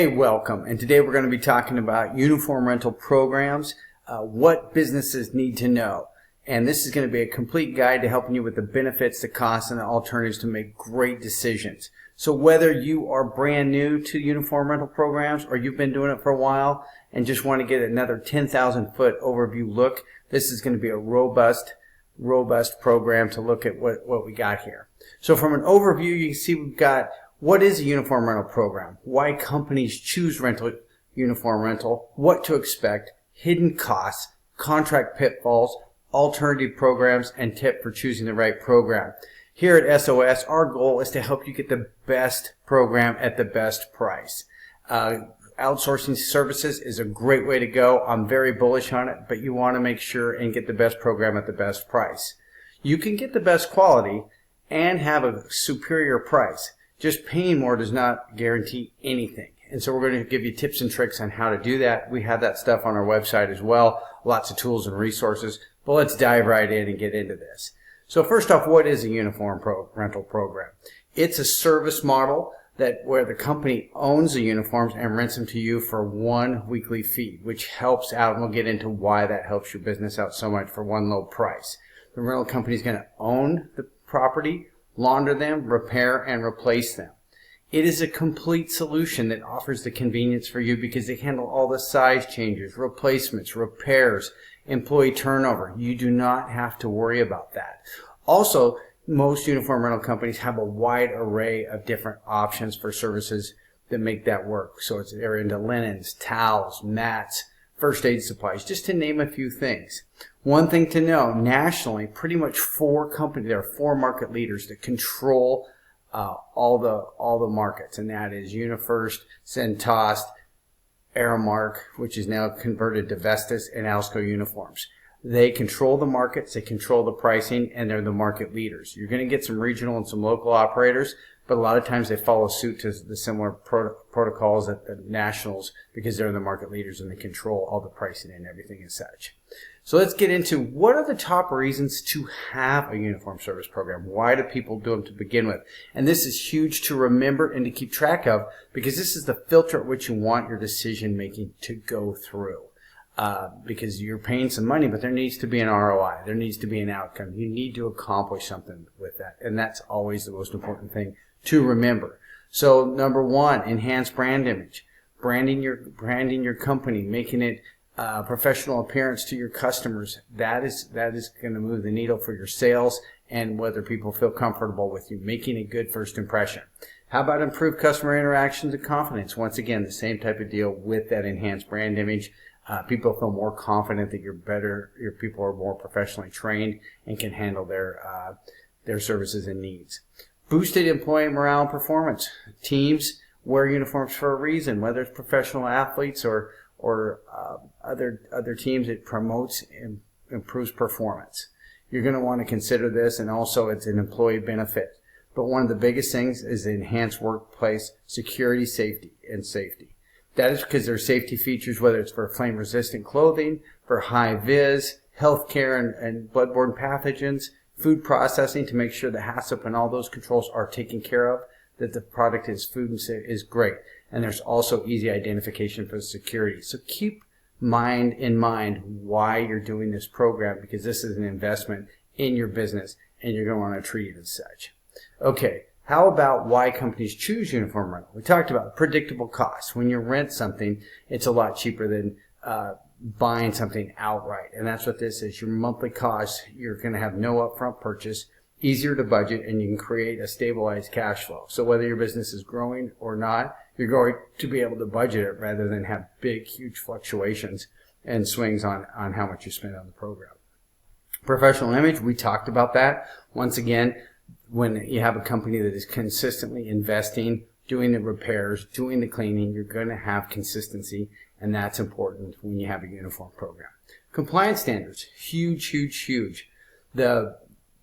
Hey, welcome. And today we're going to be talking about uniform rental programs, what businesses need to know. And this is going to be a complete guide to helping you with the benefits, the costs, and the alternatives to make great decisions. So whether you are brand new to uniform rental programs or you've been doing it for a while and just want to get another 10,000 foot overview look, this is going to be a robust program to look at what we got here. So from an overview, you can see we've got what is a uniform rental program, why companies choose uniform rental, what to expect, hidden costs, contract pitfalls, alternative programs, and tip for choosing the right program. Here at SOS, our goal is to help you get the best program at the best price. Outsourcing services is a great way to go. I'm very bullish on it, but you want to make sure and get the best program at the best price. You can get the best quality and have a superior price. Just paying more does not guarantee anything. And so we're going to give you tips and tricks on how to do that. We have that stuff on our website as well. Lots of tools and resources. But let's dive right in and get into this. So first off, what is a uniform rental program? It's a service model where the company owns the uniforms and rents them to you for one weekly fee, which helps out, and we'll get into why that helps your business out so much for one low price. The rental company is going to own the property, launder them, repair, and replace them. It is a complete solution that offers the convenience for you because they handle all the size changes, replacements, repairs, employee turnover. You do not have to worry about that. Also, most uniform rental companies have a wide array of different options for services that make that work. So they're into linens, towels, mats, first aid supplies, just to name a few things. One thing to know, nationally, pretty much there are four market leaders that control all the markets, and that is UniFirst, Centos, Aramark, which is now converted to Vestas, and Alsco Uniforms. They control the markets, they control the pricing, and they're the market leaders. You're going to get some regional and some local operators, but a lot of times they follow suit to the similar protocols at the nationals because they're the market leaders and they control all the pricing and everything and such. So let's get into what are the top reasons to have a uniform service program. Why do people do them to begin with? And this is huge to remember and to keep track of because this is the filter at which you want your decision making to go through. Because you're paying some money, but there needs to be an ROI. There needs to be an outcome. You need to accomplish something with that. And that's always the most important thing to remember. So number one, enhance brand image. Branding your company, making it professional appearance to your customers. That is going to move the needle for your sales and whether people feel comfortable with you, making a good first impression. How about improved customer interactions and confidence? Once again, the same type of deal with that enhanced brand image. People feel more confident that your people are more professionally trained and can handle their services and needs. Boosted employee morale and performance. Teams wear uniforms for a reason, whether it's professional athletes or other teams. It promotes and improves performance. You're going to want to consider this, and also it's an employee benefit. But one of the biggest things is the enhanced workplace security, safety. That is because there are safety features, whether it's for flame-resistant clothing, for high-vis, healthcare and bloodborne pathogens, food processing to make sure the HACCP and all those controls are taken care of, that the product is food and safe is great. And there's also easy identification for security. So keep in mind why you're doing this program, because this is an investment in your business and you're going to want to treat it as such. Okay. How about why companies choose uniform rental? We talked about predictable costs. When you rent something, it's a lot cheaper than buying something outright. And that's what this is. Your monthly costs, you're going to have no upfront purchase, easier to budget, and you can create a stabilized cash flow. So whether your business is growing or not, you're going to be able to budget it rather than have big, huge fluctuations and swings on how much you spend on the program. Professional image, we talked about that. Once again, when you have a company that is consistently investing, doing the repairs, doing the cleaning, you're going to have consistency, and that's important when you have a uniform program. Compliance standards, huge. The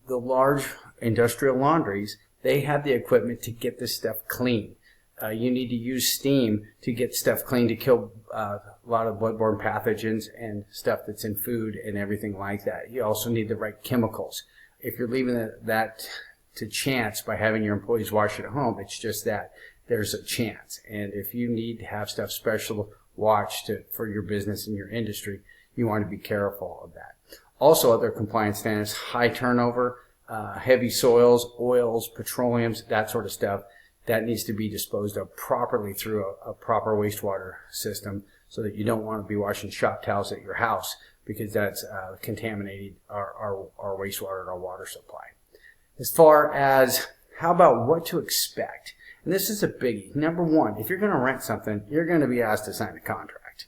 large industrial laundries, they have the equipment to get this stuff clean. You need to use steam to get stuff clean to kill a lot of bloodborne pathogens and stuff that's in food and everything like that. You also need the right chemicals. If you're leaving that to chance by having your employees wash it at home, it's just that. there's a chance. And if you need to have stuff special watched for your business and your industry, you want to be careful of that. Also, other compliance standards: high turnover, heavy soils, oils, petroleums, that sort of stuff. That needs to be disposed of properly through a proper wastewater system, so that you don't want to be washing shop towels at your house, because that's contaminating our wastewater and our water supply. As far as how about what to expect, and this is a biggie. Number one, if you're going to rent something, you're going to be asked to sign a contract.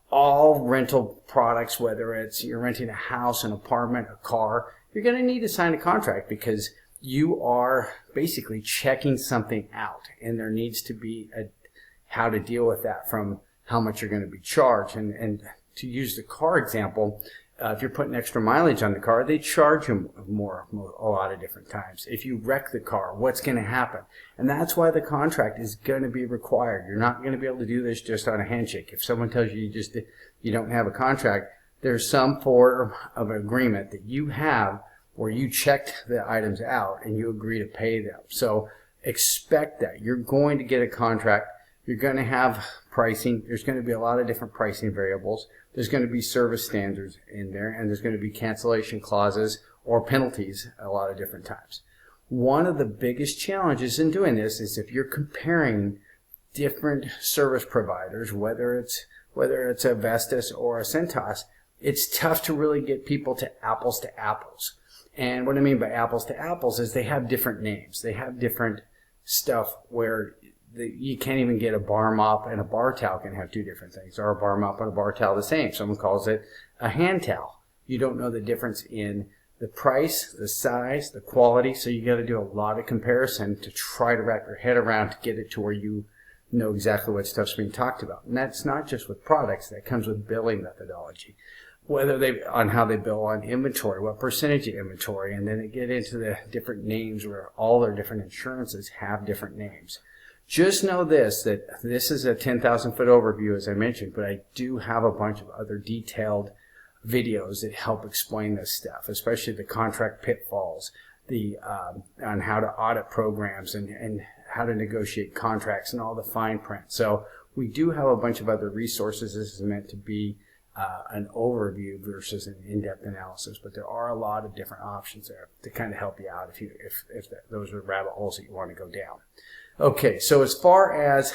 All rental products, whether it's you're renting a house, an apartment, a car, you're going to need to sign a contract, because you are basically checking something out, and there needs to be how to deal with that, from how much you're going to be charged. And to use the car example, if you're putting extra mileage on the car, they charge you more a lot of different times. If you wreck the car, what's going to happen? And that's why the contract is going to be required. You're not going to be able to do this just on a handshake. If someone tells you you don't have a contract, there's some form of agreement that you have where you checked the items out and you agree to pay them. So expect that. You're going to get a contract. You're going to have pricing. There's going to be a lot of different pricing variables. There's going to be service standards in there, and there's going to be cancellation clauses or penalties a lot of different times. One of the biggest challenges in doing this is if you're comparing different service providers, whether it's a Vestas or a Centos, it's tough to really get people to apples. And what I mean by apples to apples is they have different names. They have different stuff where you can't even get a bar mop and a bar towel can have two different things, or a bar mop and a bar towel the same. Someone calls it a hand towel. You don't know the difference in the price, the size, the quality, so you got to do a lot of comparison to try to wrap your head around to get it to where you know exactly what stuff's being talked about. And that's not just with products, that comes with billing methodology. On how they bill on inventory, what percentage of inventory, and then they get into the different names where all their different insurances have different names. Just know that this is a 10,000-foot overview, as I mentioned, but I do have a bunch of other detailed videos that help explain this stuff, especially the contract pitfalls, on how to audit programs and how to negotiate contracts and all the fine print. So we do have a bunch of other resources. This is meant to be an overview versus an in-depth analysis, but there are a lot of different options there to kind of help you out if those are rabbit holes that you want to go down. Okay, so as far as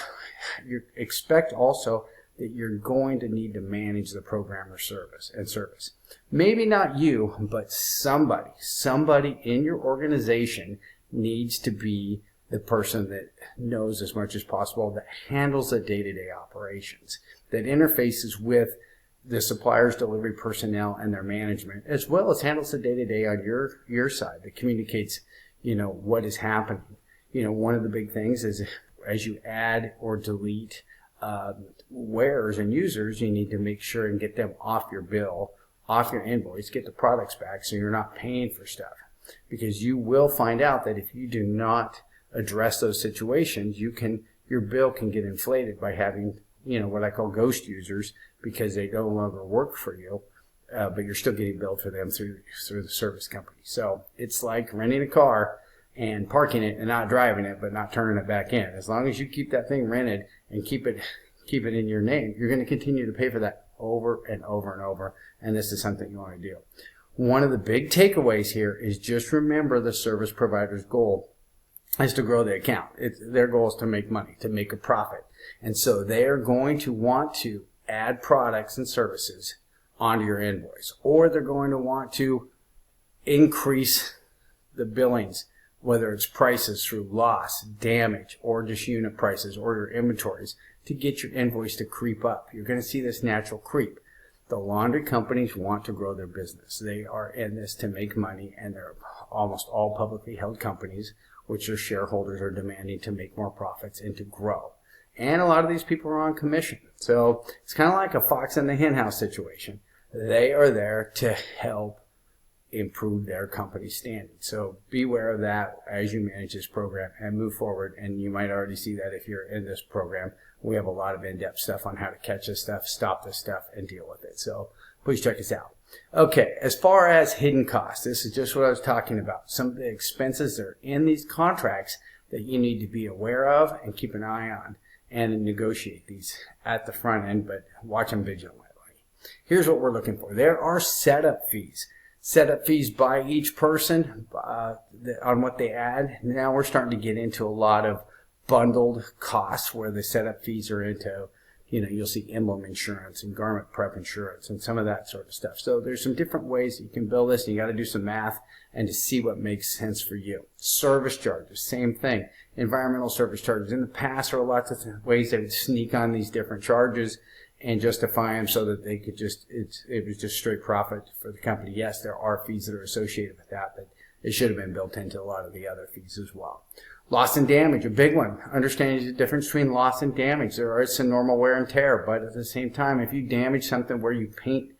you expect also that you're going to need to manage the program or service. Maybe not you, but somebody in your organization needs to be the person that knows as much as possible, that handles the day-to-day operations, that interfaces with the supplier's delivery personnel and their management, as well as handles the day-to-day on your side, that communicates, what is happening. One of the big things is as you add or delete wares and users, you need to make sure and get them off your bill, off your invoice, get the products back so you're not paying for stuff. Because you will find out that if you do not address those situations, your bill can get inflated by having, what I call ghost users, because they no longer work for you, but you're still getting billed for them through the service company. So it's like renting a car and parking it and not driving it, but not turning it back in. As long as you keep that thing rented and keep it in your name, you're going to continue to pay for that over and over and over. And this is something you want to do. One of the big takeaways here is just remember the service provider's goal is to grow the account. Their goal is to make money, to make a profit. And so they're going to want to add products and services onto your invoice, or they're going to want to increase the billings, whether it's prices through loss, damage, or just unit prices or your inventories, to get your invoice to creep up. You're going to see this natural creep. The laundry companies want to grow their business. They are in this to make money, and they're almost all publicly held companies, which their shareholders are demanding to make more profits and to grow. And a lot of these people are on commission. So it's kind of like a fox in the henhouse situation. They are there to help improve their company standing. So beware of that as you manage this program and move forward. And you might already see that if you're in this program. We have a lot of in-depth stuff on how to catch this stuff, stop this stuff, and deal with it. So please check us out. Okay, as far as hidden costs, this is just what I was talking about. Some of the expenses that are in these contracts that you need to be aware of and keep an eye on and negotiate these at the front end, but watch them vigilantly. Here's what we're looking for. There are setup fees. Setup fees by each person on what they add. Now we're starting to get into a lot of bundled costs where the setup fees are into, you'll see emblem insurance and garment prep insurance and some of that sort of stuff. So there's some different ways that you can build this, and you got to do some math and to see what makes sense for you. Service charges, same thing. Environmental service charges. In the past, there were lots of ways they would sneak on these different charges and justify them so that they could it was just straight profit for the company. Yes, there are fees that are associated with that, but it should have been built into a lot of the other fees as well. Loss and damage, a big one. Understanding the difference between loss and damage. There is some normal wear and tear, but at the same time, if you damage something where you paint,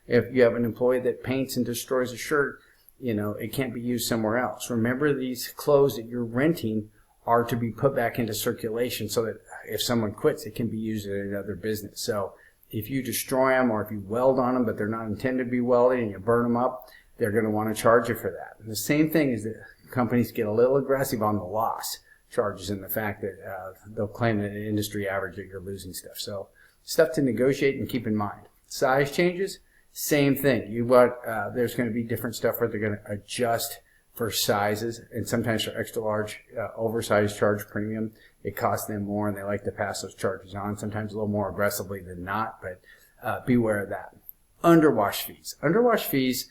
if you have an employee that paints and destroys a shirt, it can't be used somewhere else. Remember, these clothes that you're renting are to be put back into circulation so that if someone quits, it can be used in another business. So if you destroy them or if you weld on them, but they're not intended to be welded, and you burn them up, they're going to want to charge you for that. And the same thing is that companies get a little aggressive on the loss charges and the fact that they'll claim that an industry average that you're losing stuff. So stuff to negotiate and keep in mind. Size changes, same thing. There's going to be different stuff where they're going to adjust for sizes, and sometimes for extra large, oversized charge premium, it costs them more, and they like to pass those charges on, sometimes a little more aggressively than not, but beware of that. Underwash fees. Underwash fees,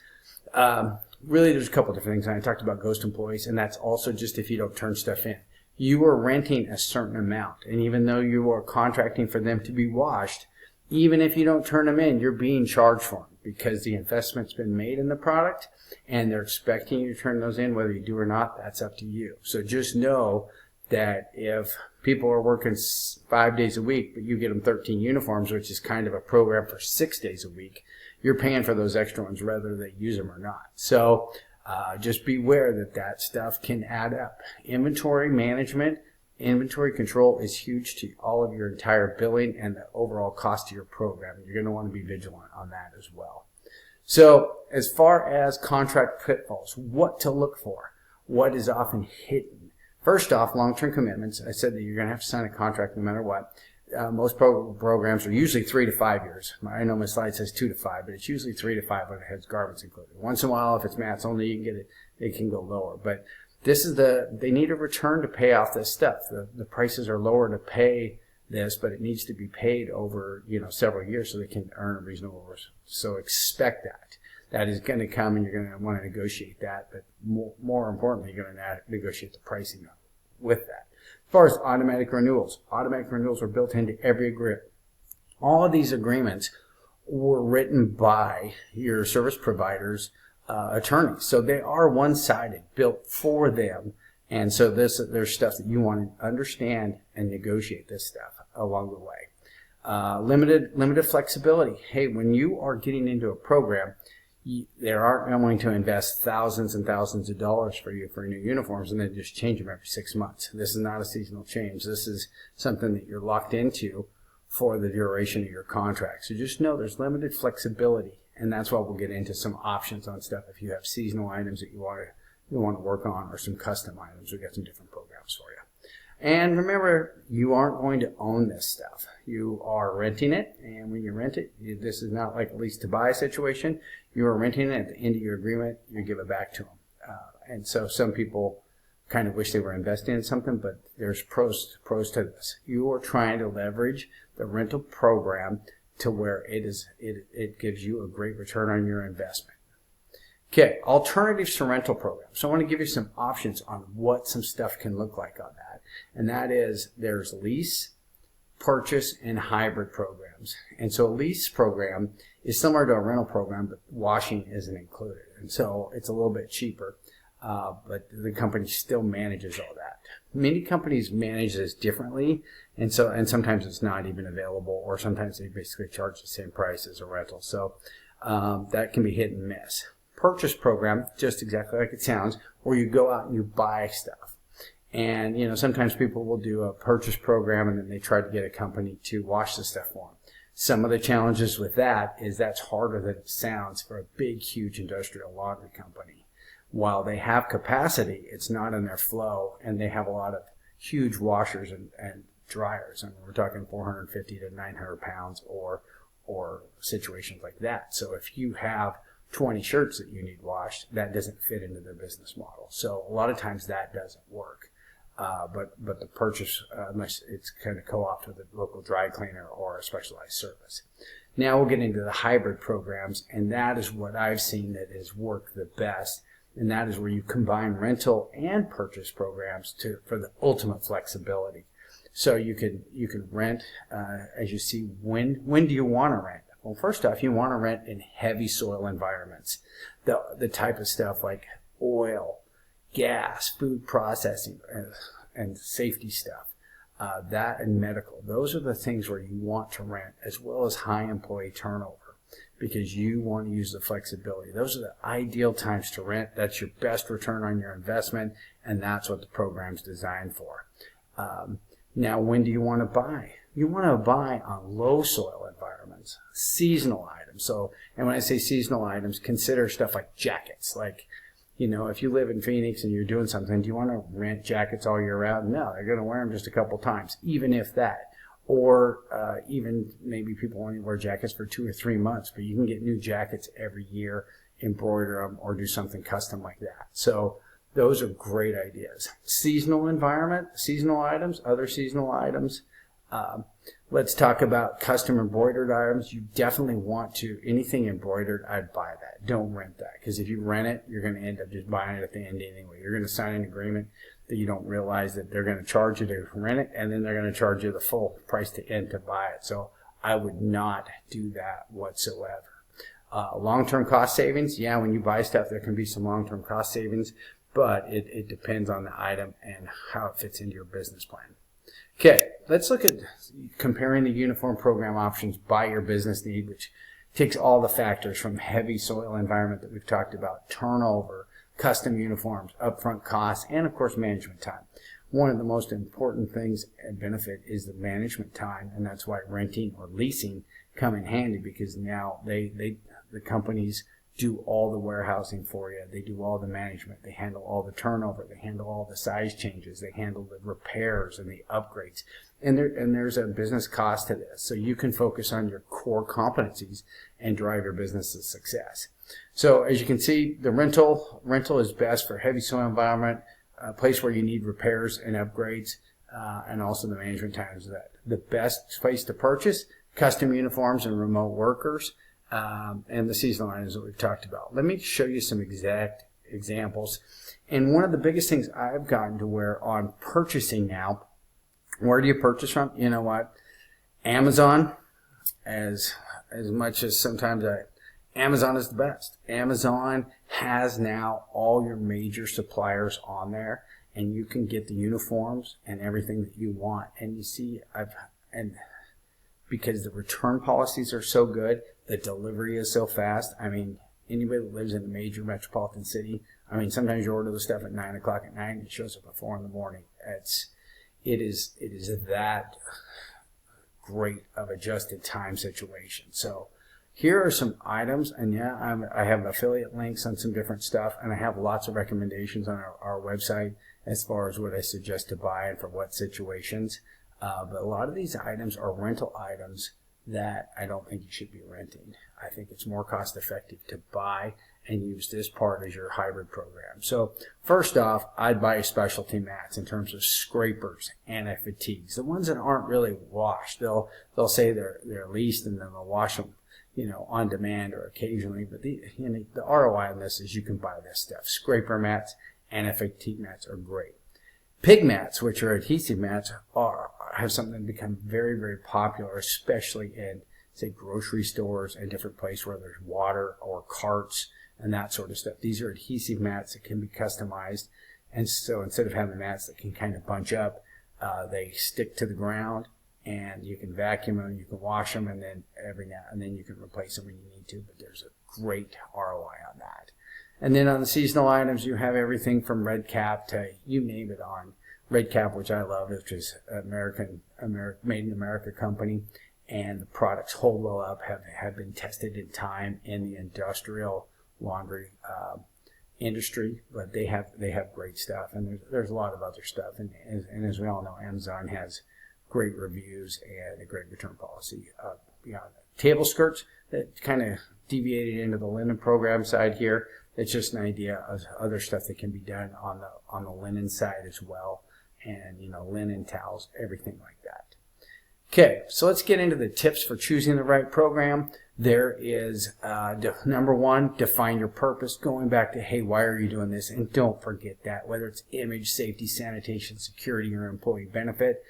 really there's a couple different things, and I talked about ghost employees, and that's also just if you don't turn stuff in. You are renting a certain amount, and even though you are contracting for them to be washed, even if you don't turn them in, you're being charged for them because the investment's been made in the product, and they're expecting you to turn those in. Whether you do or not, that's up to you. So just know that if people are working 5 days a week, but you get them 13 uniforms, which is kind of a program for 6 days a week, you're paying for those extra ones whether they use them or not. So just beware that stuff can add up. Inventory management, inventory control is huge to all of your entire billing and the overall cost of your program. You're going to want to be vigilant on that as well. So as far as contract pitfalls, what to look for, what is often hidden. First off, long-term commitments. I said that you're going to have to sign a contract no matter what. Most programs are usually 3 to 5 years. I know my slide says 2 to 5, but it's usually 3 to 5 when it has garments included. Once in a while, if it's mats only, you can get it can go lower. But this is they need a return to pay off this stuff. The prices are lower to pay this, but it needs to be paid over several years so they can earn a reasonable return. So expect that. That is going to come, and you're going to want to negotiate that. But more importantly, you're going to negotiate the pricing with that. As far as automatic renewals are built into every agreement. All of these agreements were written by your service provider's attorneys, so they are one-sided, built for them. And so there's stuff that you want to understand and negotiate this stuff along the way. Limited flexibility. Hey, when you are getting into a program, they aren't going to invest thousands and thousands of dollars for you for new uniforms and then just change them every 6 months. This is not a seasonal change. This is something that you're locked into for the duration of your contract. So just know there's limited flexibility, and that's why we'll get into some options on stuff if you have seasonal items that you want to work on, or some custom items. We've got some different programs for you. And remember, you aren't going to own this stuff. You are renting it, and when you rent it, this is not like a lease to buy situation. You are renting it. At the end of your agreement, you give it back to them. And so some people kind of wish they were investing in something, but there's pros to this. You are trying to leverage the rental program to where it gives you a great return on your investment. Okay, alternatives to rental programs. So I want to give you some options on what some stuff can look like on that. And that is, there's lease, purchase, and hybrid programs. And so a lease program is similar to a rental program, but washing isn't included. And so it's a little bit cheaper, but the company still manages all that. Many companies manage this differently, and sometimes it's not even available, or sometimes they basically charge the same price as a rental. So that can be hit and miss. Purchase program, just exactly like it sounds, where you go out and you buy stuff. And, sometimes people will do a purchase program and then they try to get a company to wash the stuff for them. Some of the challenges with that is that's harder than it sounds for a big, huge industrial laundry company. While they have capacity, it's not in their flow, and they have a lot of huge washers and dryers. I mean, we're talking 450 to 900 pounds or situations like that. So if you have 20 shirts that you need washed, that doesn't fit into their business model. So a lot of times that doesn't work. But the purchase, unless it's kind of co-opted with a local dry cleaner or a specialized service. Now we'll get into the hybrid programs, and that is what I've seen that has worked the best. And that is where you combine rental and purchase programs for the ultimate flexibility. So you can rent, as you see, when do you want to rent? Well, first off, you want to rent in heavy soil environments. The type of stuff like oil, gas, food processing, and safety stuff. That and medical. Those are the things where you want to rent, as well as high employee turnover, because you want to use the flexibility. Those are the ideal times to rent. That's your best return on your investment, and that's what the program's designed for. Now, when do you want to buy? You want to buy on low soil environments, seasonal items. So, and when I say seasonal items, consider stuff like jackets. Like, you know, if you live in Phoenix and you're doing something, do you want to rent jackets all year round? No, they're going to wear them just a couple times, even if that. Or even maybe people only wear jackets for 2 or 3 months, but you can get new jackets every year, embroider them, or do something custom like that. So those are great ideas. Seasonal environment, seasonal items, other seasonal items. Let's talk about custom embroidered items. You definitely want to, anything embroidered, I'd buy that. Don't rent that, because if you rent it, you're going to end up just buying it at the end anyway. You're going to sign an agreement that you don't realize that they're going to charge you to rent it, and then they're going to charge you the full price to end to buy it. So I would not do that whatsoever. Long-term cost savings, yeah, when you buy stuff, there can be some long-term cost savings, but it depends on the item and how it fits into your business plan. Okay, let's look at comparing the uniform program options by your business need, which takes all the factors from heavy soil environment that we've talked about, turnover, custom uniforms, upfront costs, and of course management time. One of the most important things and benefit is the management time, and that's why renting or leasing come in handy, because now the companies do all the warehousing for you. They do all the management. They handle all the turnover. They handle all the size changes. They handle the repairs and the upgrades. And there's a business cost to this. So you can focus on your core competencies and drive your business to success. So as you can see, the rental is best for heavy soil environment, a place where you need repairs and upgrades, and also the management time is that. The best place to purchase, custom uniforms and remote workers, and the seasonal items that we've talked about. Let me show you some exact examples. And one of the biggest things I've gotten to where on purchasing now, where do you purchase from? You know what? Amazon, as much as sometimes Amazon is the best. Amazon has now all your major suppliers on there, and you can get the uniforms and everything that you want. And you see, because the return policies are so good, the delivery is so fast. I mean, anybody that lives in a major metropolitan city, I mean, sometimes you order the stuff at 9 o'clock at night and it shows up at 4 in the morning. It is that great of a just-in-time situation. So here are some items, and yeah, I have affiliate links on some different stuff, and I have lots of recommendations on our website as far as what I suggest to buy and for what situations. But a lot of these items are rental items that I don't think you should be renting. I think it's more cost effective to buy and use this part as your hybrid program. So first off, I'd buy specialty mats in terms of scrapers, anti-fatigues, the ones that aren't really washed. They'll say they're leased and then they'll wash them, you know, on demand or occasionally. But the ROI on this is you can buy this stuff. Scraper mats, anti-fatigue mats are great. Pig mats, which are adhesive mats, have something become very, very popular, especially in, say, grocery stores and different places where there's water or carts and that sort of stuff. These are adhesive mats that can be customized, and so instead of having mats that can kind of bunch up, they stick to the ground, and you can vacuum them, you can wash them, and then every now and then you can replace them when you need to. But there's a great ROI on that. And then on the seasonal items, you have everything from Red Cap to you name it on. Red Cap, which I love, which is made in America company, and the products hold well up, have been tested in time in the industrial laundry industry, but they have great stuff, and there's a lot of other stuff, and as we all know, Amazon has great reviews and a great return policy. Beyond table skirts, that kind of deviated into the linen program side here. It's just an idea of other stuff that can be done on the linen side as well, and linen, towels, everything like that. Okay, so let's get into the tips for choosing the right program. There is number one, define your purpose. Going back to, hey, why are you doing this? And don't forget that, whether it's image, safety, sanitation, security, or employee benefit,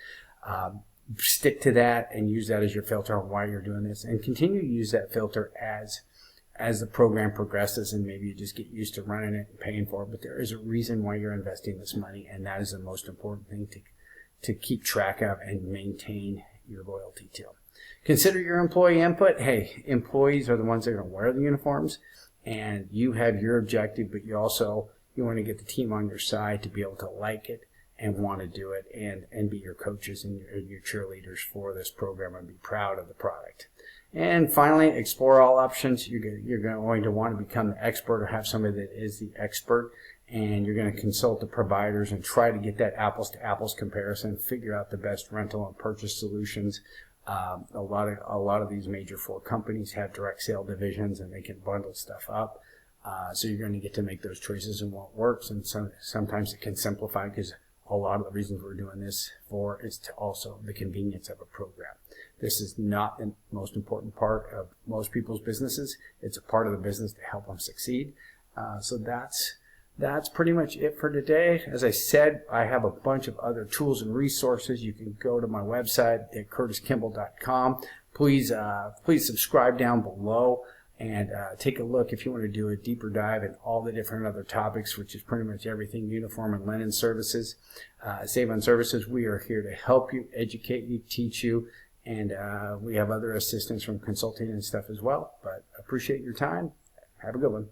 stick to that and use that as your filter on why you're doing this, and continue to use that filter as the program progresses, and maybe you just get used to running it and paying for it. But there is a reason why you're investing this money, and that is the most important thing to keep track of and maintain your loyalty to. Consider your employee input. Hey, employees are the ones that are going to wear the uniforms, and you have your objective, but you want to get the team on your side to be able to like it and want to do it, and be your coaches and your cheerleaders for this program and be proud of the product. And finally, explore all options. You're going to want to become the expert or have somebody that is the expert, and you're going to consult the providers and try to get that apples to apples comparison, figure out the best rental and purchase solutions. A lot of these major 4 companies have direct sale divisions, and they can bundle stuff up. So you're going to get to make those choices and what works, and sometimes it can simplify, because a lot of the reasons we're doing this for is to also the convenience of a program. This is not the most important part of most people's businesses. It's a part of the business to help them succeed. So that's pretty much it for today. As I said, I have a bunch of other tools and resources. You can go to my website at curtiskimball.com. Please subscribe down below and take a look if you want to do a deeper dive in all the different other topics, which is pretty much everything uniform and linen services. Save on Services, we are here to help you, educate you, teach you, and we have other assistance from consulting and stuff as well. But appreciate your time. Have a good one.